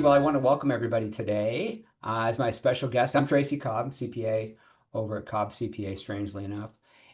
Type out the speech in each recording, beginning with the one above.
Well, I want to welcome everybody today as my special guest. I'm Tracy Cobb, CPA over at Cobb CPA, strangely enough.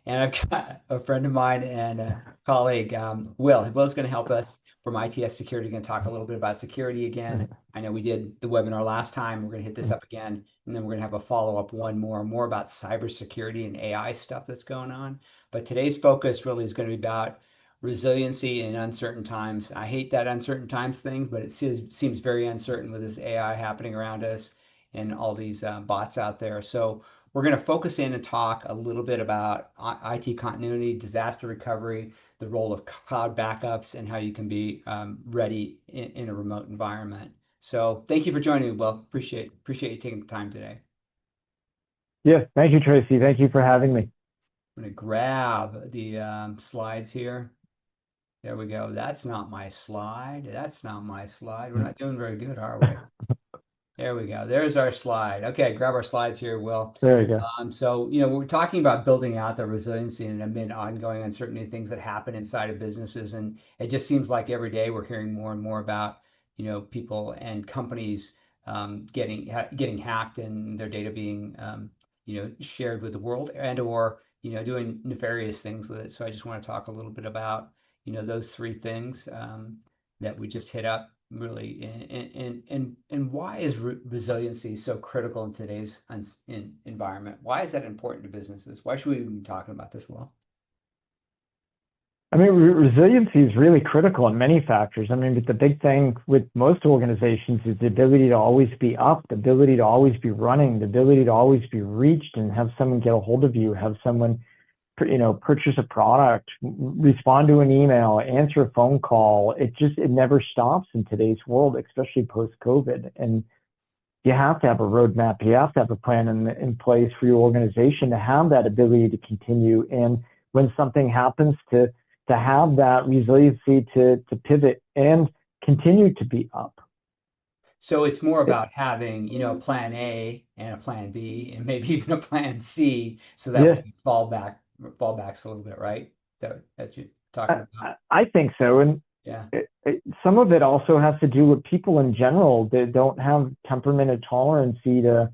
And I've got a friend of mine and a colleague, Will. Will's going to help us from ITS Security, going to talk a little bit about security again. I know we did the webinar last time. We're going to hit this up again, and then we're going to have a follow-up one more about cybersecurity and AI stuff that's going on. But today's focus really is going to be about resiliency in uncertain times. I hate that uncertain times thing, but it seems very uncertain with this AI happening around us and all these bots out there. So we're going to focus in and talk a little bit about IT continuity, disaster recovery, the role of cloud backups, and how you can be ready in a remote environment. So thank you for joining me, Will. Appreciate you taking the time today. Yeah, thank you, Tracy. Thank you for having me. I'm going to grab the slides here. There we go. That's not my slide. That's not my slide. We're not doing very good, are we? There we go. There's our slide. Okay, grab our slides here, Will. There you go. We're talking about building out the resiliency and amid ongoing uncertainty, things that happen inside of businesses. And it just seems like every day we're hearing more and more about, people and companies getting hacked and their data being, shared with the world and/or, doing nefarious things with it. So I just want to talk a little bit about those three things that we just hit up really, and why is resiliency so critical in today's environment? Why is that important to businesses? Why should we even be talking about this? Well, I mean, resiliency is really critical in many factors. I mean, but the big thing with most organizations is the ability to always be up, the ability to always be running, the ability to always be reached and have someone get a hold of you, have someone purchase a product, respond to an email, answer a phone call. It never stops in today's world, especially post-COVID. And you have to have a roadmap. You have to have a plan in place for your organization to have that ability to continue. And when something happens, to have that resiliency to pivot and continue to be up. So it's more about having, plan A and a plan B and maybe even a plan C so that we can fallbacks a little bit, right? That you're talking about. I think so. And yeah, some of it also has to do with people in general that don't have temperament and tolerance to,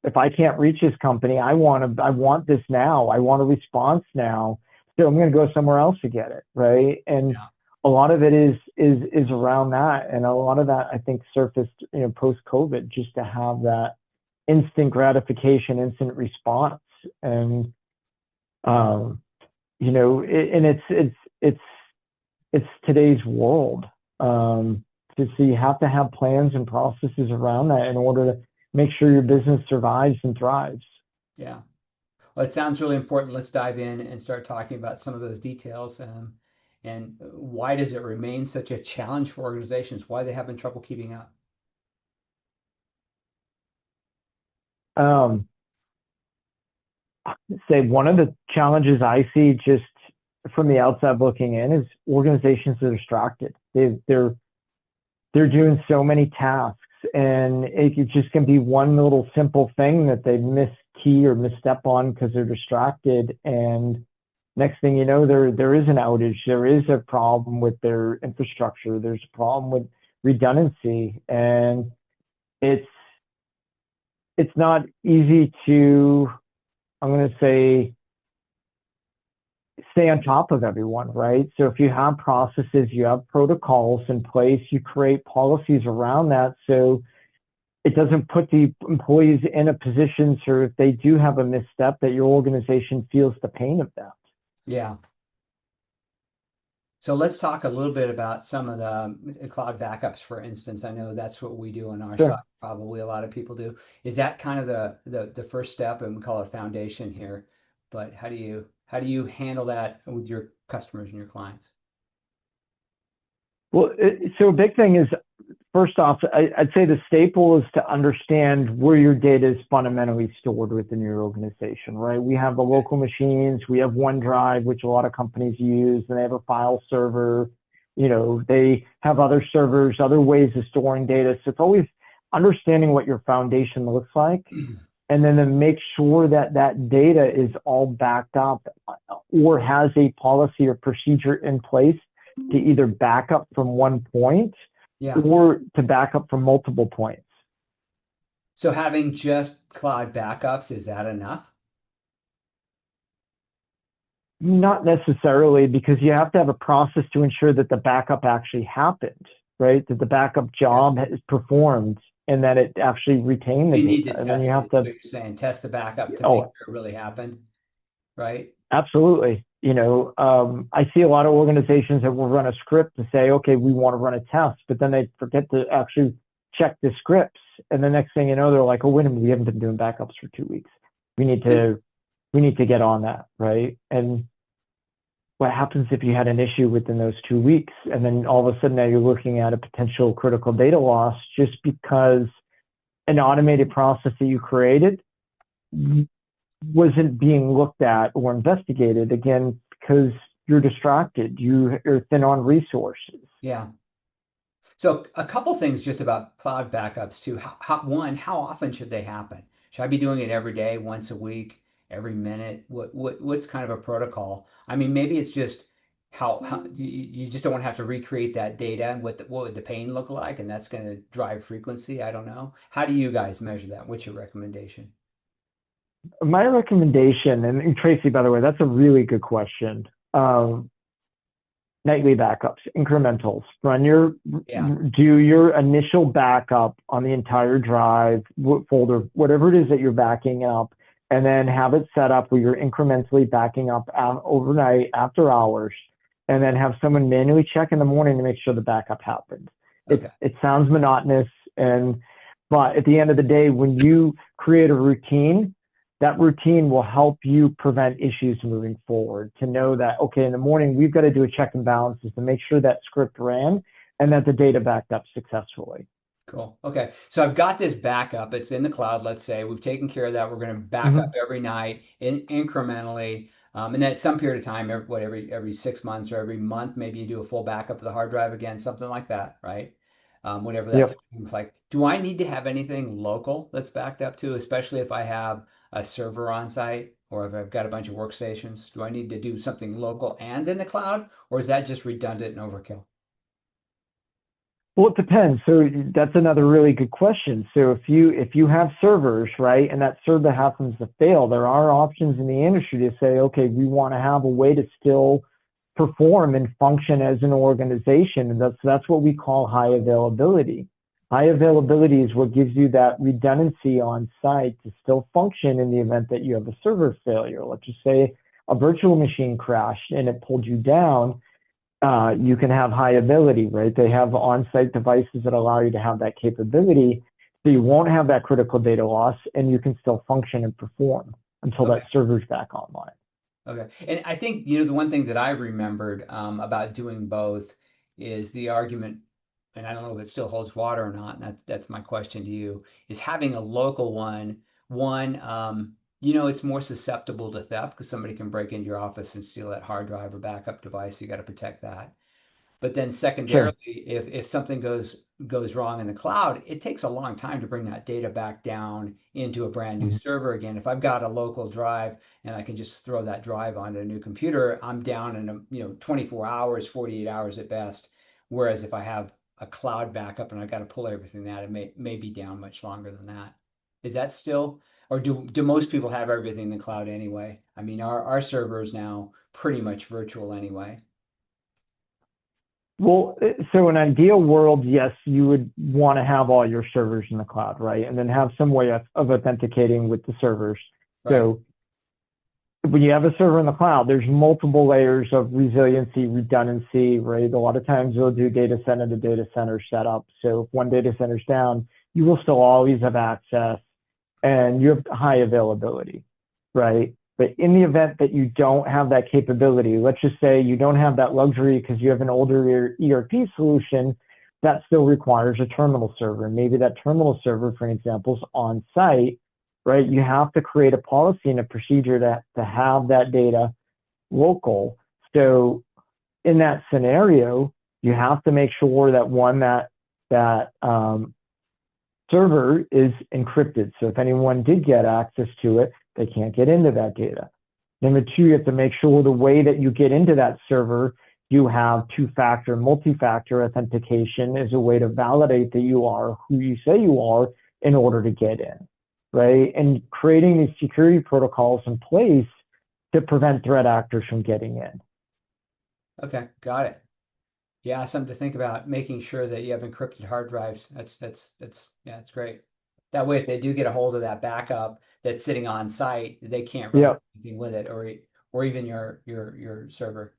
if I can't reach this company, I want this now. I want a response now. So I'm going to go somewhere else to get it, right? And a lot of it is around that, and a lot of that I think surfaced, post-COVID, just to have that instant gratification, instant response, and and it's today's world. So you have to have plans and processes around that in order to make sure your business survives and thrives. Yeah. Well, it sounds really important. Let's dive in and start talking about some of those details. And why does it remain such a challenge for organizations? Why are they having trouble keeping up? Say one of the challenges I see just from the outside looking in is organizations are distracted. They're doing so many tasks, and it just can be one little simple thing that they miss key or misstep on because they're distracted. And next thing you know, there is an outage. There is a problem with their infrastructure. There's a problem with redundancy, and it's not easy to, I'm going to say, stay on top of everyone, right? So if you have processes, you have protocols in place, you create policies around that so it doesn't put the employees in a position so if they do have a misstep that your organization feels the pain of that. Yeah. So let's talk a little bit about some of the cloud backups, for instance. I know that's what we do on our side. Probably a lot of people do. Is that kind of the first step, and we call it foundation here? But how do you handle that with your customers and your clients? Well, so a big thing is, first off, I'd say the staple is to understand where your data is fundamentally stored within your organization, right? We have the local machines, we have OneDrive, which a lot of companies use, and they have a file server. They have other servers, other ways of storing data. So it's always understanding what your foundation looks like, and then to make sure that that data is all backed up or has a policy or procedure in place to either back up from one point Yeah. or to back up from multiple points. So having just cloud backups, is that enough? Not necessarily, because you have to have a process to ensure that the backup actually happened, right? That the backup Okay. job is performed and that it actually retained the You need to data. And then you test have it. So to, you're saying test the backup to make oh, sure it really happened, right? absolutely. I see a lot of organizations that will run a script to say, okay, we want to run a test, but then they forget to actually check the scripts. And the next thing you know, they're like, oh, wait a minute, we haven't been doing backups for 2 weeks. We need to, we need to get on that, right? And what happens if you had an issue within those 2 weeks and then all of a sudden now you're looking at a potential critical data loss just because an automated process that you created wasn't being looked at or investigated, again because you're distracted, you're thin on resources. Yeah. So a couple things just about cloud backups too. One, how often should they happen? Should I be doing it every day, once a week, every minute? What's kind of a protocol? I mean, maybe it's just how you just don't want to have to recreate that data and what would the pain look like, and that's going to drive frequency. I don't know. How do you guys measure that? What's your recommendation? My recommendation, and Tracy, by the way, that's a really good question. um, Nightly backups, incrementals. Yeah. Do your initial backup on the entire drive, folder, whatever it is that you're backing up, and then have it set up where you're incrementally backing up overnight after hours, and then have someone manually check in the morning to make sure the backup happened. It Okay. it sounds monotonous, but at the end of the day, when you create a routine, that routine will help you prevent issues moving forward. To know that, okay, in the morning, we've got to do a check and balances to make sure that script ran and that the data backed up successfully. Cool. Okay. So I've got this backup. It's in the cloud, let's say. We've taken care of that. We're going to back up Mm-hmm. every night incrementally. And then at some period of time, every 6 months or every month, maybe you do a full backup of the hard drive again, something like that, right? Whatever that Yep. time looks like. Do I need to have anything local that's backed up to, especially if I have a server on site or if I've got a bunch of workstations? Do I need to do something local and in the cloud, or is that just redundant and overkill? Well, it depends. So that's another really good question. So if you have servers, right, and that server happens to fail, there are options in the industry to say, okay, we want to have a way to still perform and function as an organization, and that's what we call high availability. High availability is what gives you that redundancy on site to still function in the event that you have a server failure. Let's just say a virtual machine crashed and it pulled you down. You can have high ability, right? They have on-site devices that allow you to have that capability, so you won't have that critical data loss, and you can still function and perform until that Okay. server's back online. Okay. And I think, the one thing that I remembered about doing both is the argument, and I don't know if it still holds water or not, and that's my question to you, is having a local one, it's more susceptible to theft because somebody can break into your office and steal that hard drive or backup device. So you got to protect that. But then secondarily, Sure. if something goes wrong in the cloud, it takes a long time to bring that data back down into a brand new Mhm. server again. If I've got a local drive and I can just throw that drive onto a new computer, I'm down in 24 hours, 48 hours at best. Whereas if I have a cloud backup and I've got to pull everything out, it may be down much longer than that. Is that still, or do most people have everything in the cloud anyway? I mean, our server is now pretty much virtual anyway. Well, so in an ideal world, yes, you would want to have all your servers in the cloud, right? And then have some way of authenticating with the servers. Right. So when you have a server in the cloud, there's multiple layers of resiliency, redundancy, right? A lot of times they'll do data center to data center setup. So if one data center's down, you will still always have access and you have high availability, right? But in the event that you don't have that capability, let's just say you don't have that luxury because you have an older ERP solution that still requires a terminal server. Maybe that terminal server, for example, is on site, right? You have to create a policy and a procedure to have that data local. So in that scenario, you have to make sure that that server is encrypted. So if anyone did get access to it, they can't get into that data. Number two, you have to make sure the way that you get into that server, you have two-factor, multi-factor authentication as a way to validate that you are who you say you are in order to get in, right? And creating these security protocols in place to prevent threat actors from getting in. Okay, got it. Yeah, something to think about, making sure that you have encrypted hard drives. That's yeah, it's great. That way, if they do get a hold of that backup that's sitting on site, they can't really do Yep. anything with it, or even your server.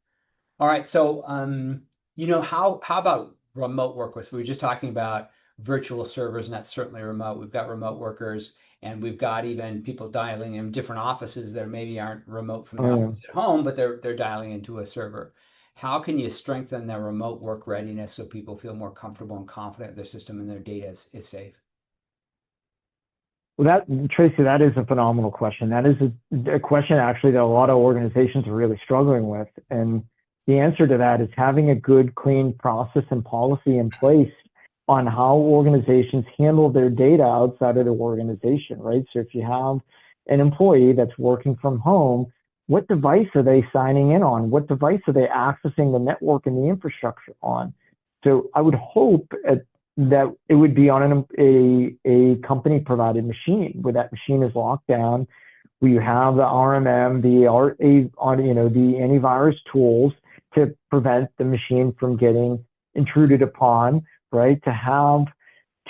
All right, so how about remote workers? We were just talking about virtual servers, and that's certainly remote. We've got remote workers, and we've got even people dialing in different offices that maybe aren't remote from the Mm. office at home, but they're dialing into a server. How can you strengthen their remote work readiness so people feel more comfortable and confident their system and their data is safe? Well, that Tracy, that is a phenomenal question. That is a question actually that a lot of organizations are really struggling with. And the answer to that is having a good, clean process and policy in place on how organizations handle their data outside of their organization, right? So if you have an employee that's working from home, what device are they signing in on? What device are they accessing the network and the infrastructure on? So I would hope that it would be on a company provided machine where that machine is locked down, where you have the RMM, the antivirus tools to prevent the machine from getting intruded upon, right? To have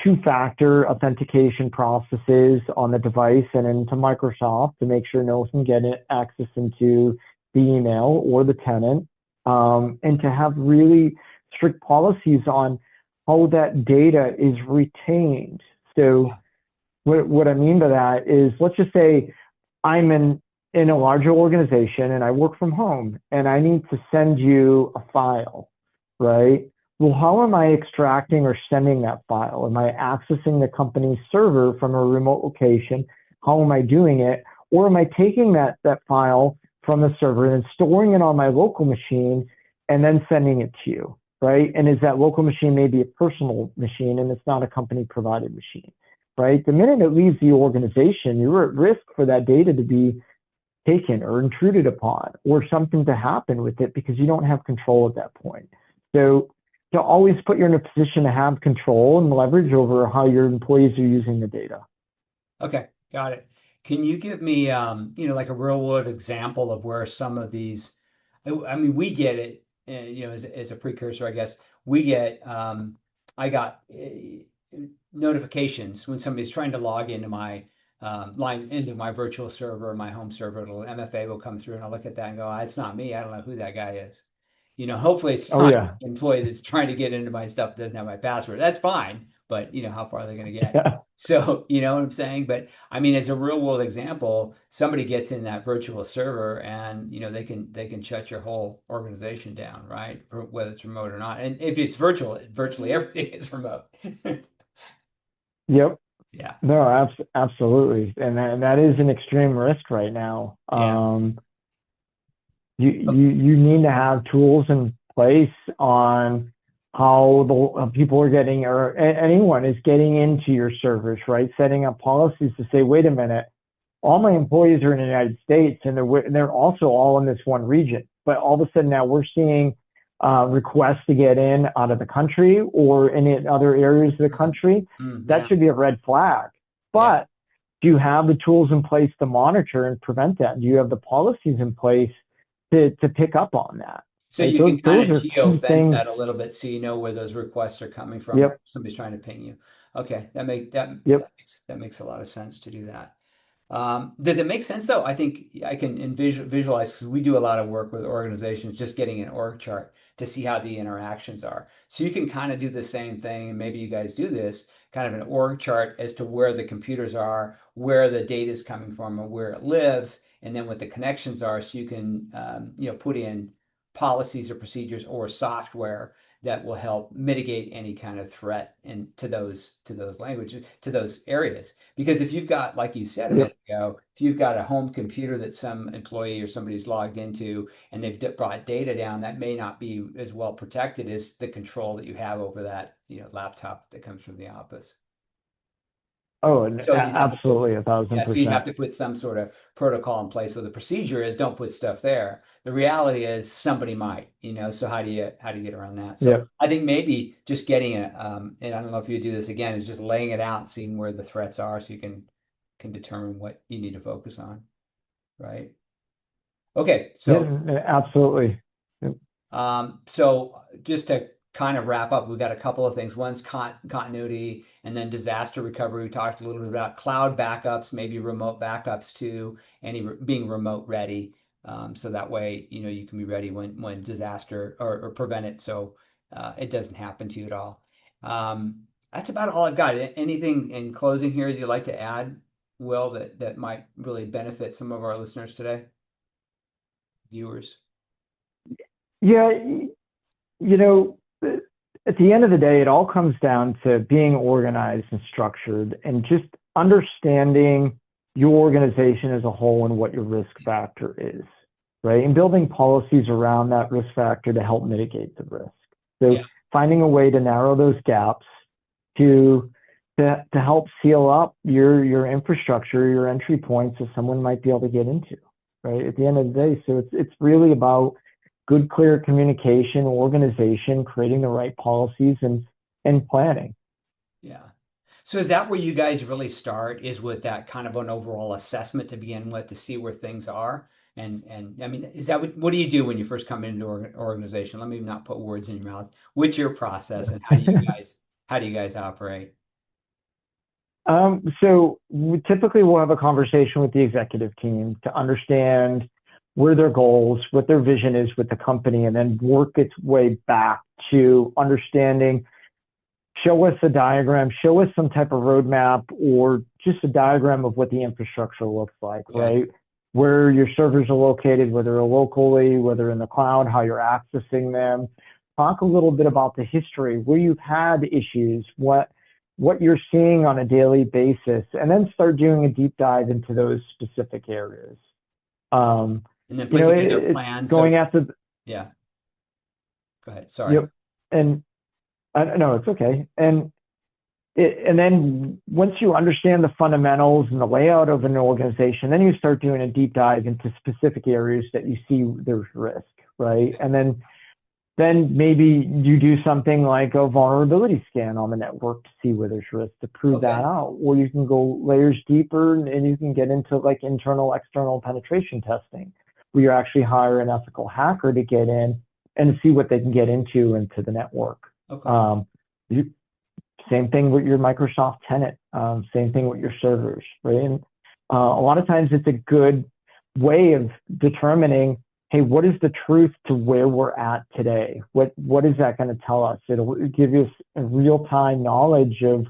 two-factor authentication processes on the device and into Microsoft to make sure no one can get access into the email or the tenant, and to have really strict policies on how that data is retained. So what I mean by that is, let's just say I'm in a larger organization and I work from home and I need to send you a file, right? Well, how am I extracting or sending that file? Am I accessing the company's server from a remote location? How am I doing it? Or am I taking that file from the server and storing it on my local machine and then sending it to you, right? And is that local machine maybe a personal machine and it's not a company provided machine, right? The minute it leaves the organization, you're at risk for that data to be taken or intruded upon or something to happen with it because you don't have control at that point. So to always put you in a position to have control and leverage over how your employees are using the data. Okay, got it. Can you give me, like a real world example of where some of these, I mean, we get it, as a precursor, I guess, we get, I got notifications when somebody's trying to log into my line into my virtual server, my home server. It'll MFA will come through, and I'll look at that and go, "Ah, it's not me. I don't know who that guy is." Hopefully it's Oh not yeah. an employee that's trying to get into my stuff that doesn't have my password. That's fine, but how far are they going to get? Yeah. So, you know what I'm saying? But I mean, as a real world example, somebody gets in that virtual server and they can shut your whole organization down, right? Whether it's remote or not. And if it's virtual, virtually everything is remote. Yep. Yeah. No, absolutely. And that is an extreme risk right now. Yeah. You need to have tools in place on how the people are getting or anyone is getting into your servers, right? Setting up policies to say, wait a minute, all my employees are in the United States and they're also all in this one region. But all of a sudden now we're seeing requests to get in out of the country or in other areas of the country. That Yeah. should be a red flag. Yeah. But do you have the tools in place to monitor and prevent that? Do you have the policies in place to pick up on that? So Right? you can kind Those of are geo key fence things. that a little bit so you know where those requests are coming from. Yep. Somebody's trying to ping you. Okay, Yep. that makes a lot of sense to do that. Does it make sense though? I think I can visualize because we do a lot of work with organizations just getting an org chart to see how the interactions are. So you can kind of do the same thing, and maybe you guys do this kind of an org chart as to where the computers are, where the data is coming from, and where it lives, and then what the connections are. So you can put in policies or procedures or software that will help mitigate any kind of threat to those languages, to those areas. Because if you've got, like you said a Yep. minute ago, if you've got a home computer that some employee or somebody's logged into and they've brought data down, that may not be as well protected as the control that you have over that, laptop that comes from the office. Oh, So you'd have to put, absolutely, a thousand yeah, so you'd have percent. to put some sort of protocol in place where the procedure is don't put stuff there. The reality is somebody might, so how do you get around that? So Yep. I think maybe just getting and I don't know if you do this again, is just laying it out, seeing where the threats are so you can determine what you need to focus on, right? Okay, so Yeah, absolutely. Yep. So just to kind of wrap up, we've got a couple of things. One's continuity and then disaster recovery. We talked a little bit about cloud backups, maybe remote backups too, being remote ready. So that way, you can be ready when disaster or prevent it so it doesn't happen to you at all. That's about all I've got. Anything in closing here you'd like to add, Will, that might really benefit some of our listeners today, viewers? Yeah, you know, at the end of the day, it all comes down to being organized and structured and just understanding your organization as a whole and what your risk factor is, right? And building policies around that risk factor to help mitigate the risk. So Yeah. finding a way to narrow those gaps to to help seal up your infrastructure, your entry points that someone might be able to get into, right? At the end of the day, so it's really about good, clear communication, organization, creating the right policies and planning. Yeah. So is that where you guys really start, is with that kind of an overall assessment to begin with to see where things are? And I mean, is that what do you do when you first come into an organization? Let me not put words in your mouth. What's your process and how do you guys operate? So we typically we'll have a conversation with the executive team to understand where their goals, what their vision is with the company, and then work its way back to understanding, show us a diagram, show us some type of roadmap or just a diagram of what the infrastructure looks like, Okay. right? Where your servers are located, whether locally, whether in the cloud, how you're accessing them. Talk a little bit about the history, where you've had issues, what you're seeing on a daily basis, and then start doing a deep dive into those specific areas. Um, And then put together a it's plan. going So after, yeah, go ahead. Sorry. yep, and I don't know, it's okay. And then once you understand the fundamentals and the layout of an organization, then you start doing a deep dive into specific areas that you see there's risk, right? And then maybe you do something like a vulnerability scan on the network to see where there's risk to prove that Okay. out. Or you can go layers deeper and you can get into like internal, external penetration testing, where you actually hire an ethical hacker to get in and see what they can get into the network. Okay. Um, you, Same thing with your Microsoft tenant. Same thing with your servers, right? And a lot of times it's a good way of determining, hey, what is the truth to where we're at today? What is that going to tell us? It'll give us a real time knowledge of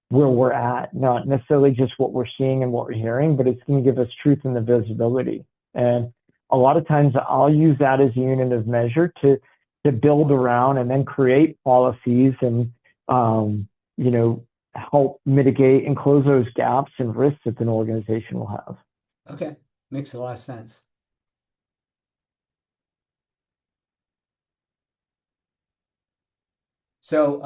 where we're at, not necessarily just what we're seeing and what we're hearing, but it's going to give us truth and the visibility. And a lot of times I'll use that as a unit of measure to build around and then create policies and you know, help mitigate and close those gaps and risks that an organization will have. Okay. Makes a lot of sense. So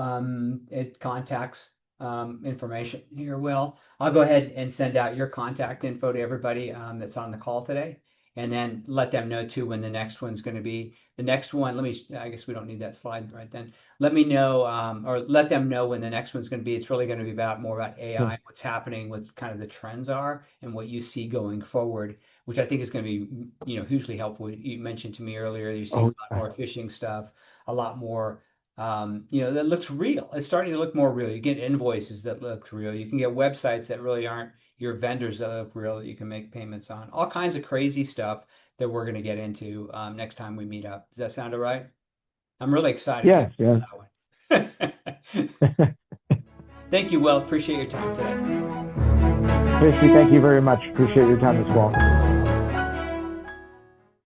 it contacts information here, Will. I'll go ahead and send out your contact info to everybody that's on the call today, and then let them know too when the next one's going to be. The next one, I guess we don't need that slide right then. Let me know, or let them know when the next one's going to be. It's really going to be more about AI, what's happening, what kind of the trends are, and what you see going forward, which I think is going to be, hugely helpful. You mentioned to me earlier, you're seeing Oh, a lot more phishing stuff, a lot more that looks real. It's starting to look more real. You get invoices that look real. You can get websites that really aren't your vendors that look real that you can make payments on. All kinds of crazy stuff that we're going to get into next time we meet up. Does that sound all right? I'm really excited to yes, yeah. that one. Thank you, Will. Appreciate your time today. Tracy, thank you very much. Appreciate your time as well.